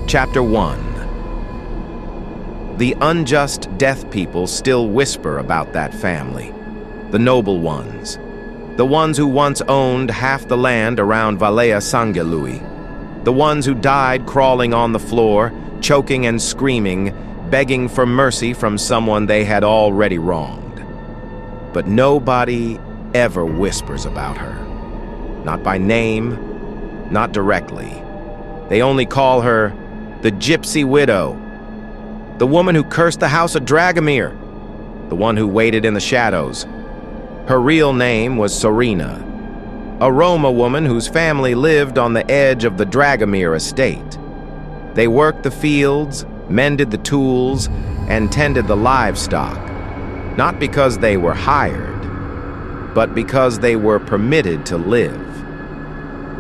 Chapter 1. The unjust death people still whisper about that family. The noble ones. The ones who once owned half the land around Valea Sangalui. The ones who died crawling on the floor, choking and screaming, begging for mercy from someone they had already wronged. But nobody ever whispers about her. Not by name, not directly. They only call her the Gypsy widow. The woman who cursed the house of Dragomir. The one who waited in the shadows. Her real name was Sorina, a Roma woman whose family lived on the edge of the Dragomir estate. They worked the fields, mended the tools, and tended the livestock, not because they were hired, but because they were permitted to live.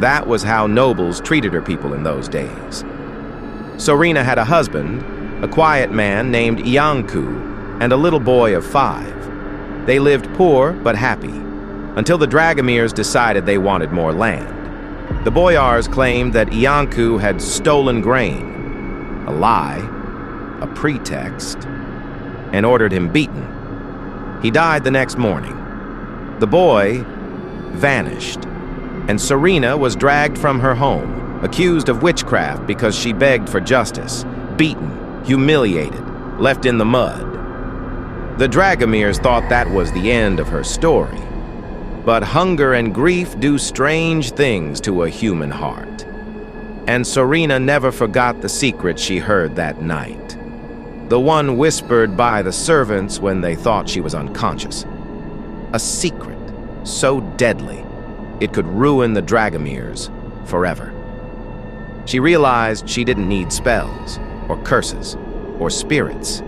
That was how nobles treated her people in those days. Sorina had a husband, a quiet man named Iancu, and a little boy of 5. They lived poor but happy, until the Dragomirs decided they wanted more land. The boyars claimed that Iancu had stolen grain, a lie, a pretext, and ordered him beaten. He died the next morning. The boy vanished, and Sorina was dragged from her home, accused of witchcraft because she begged for justice, beaten, humiliated, left in the mud. The Dragomirs thought that was the end of her story. But hunger and grief do strange things to a human heart. And Sorina never forgot the secret she heard that night. The one whispered by the servants when they thought she was unconscious. A secret so deadly it could ruin the Dragomirs forever. She realized she didn't need spells, or curses, or spirits.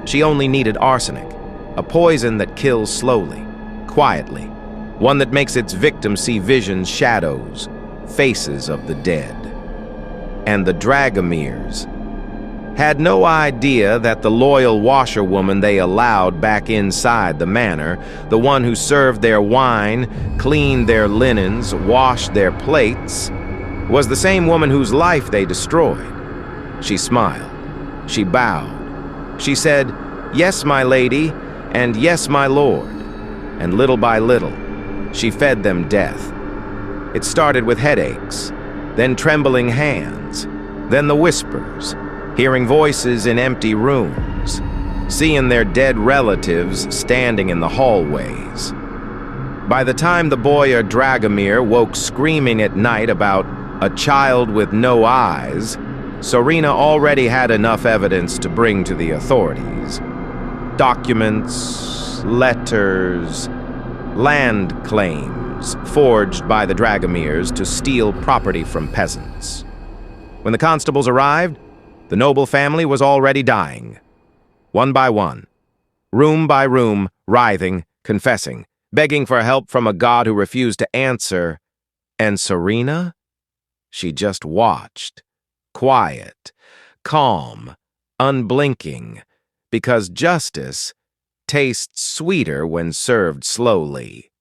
She only needed arsenic, a poison that kills slowly, quietly, one that makes its victim see visions, shadows, faces of the dead. And the Dragomirs had no idea that the loyal washerwoman they allowed back inside the manor, the one who served their wine, cleaned their linens, washed their plates, was the same woman whose life they destroyed. She smiled. She bowed. She said, "Yes, my lady, and yes, my lord." And little by little, she fed them death. It started with headaches, then trembling hands, then the whispers, hearing voices in empty rooms, seeing their dead relatives standing in the hallways. By the time the boy or Dragomir woke screaming at night about a child with no eyes, Sorina already had enough evidence to bring to the authorities. Documents, letters, land claims forged by the Dragomirs to steal property from peasants. When the constables arrived, the noble family was already dying. One by one, room by room, writhing, confessing, begging for help from a god who refused to answer. And Sorina? She just watched. Quiet, calm, unblinking, because justice tastes sweeter when served slowly.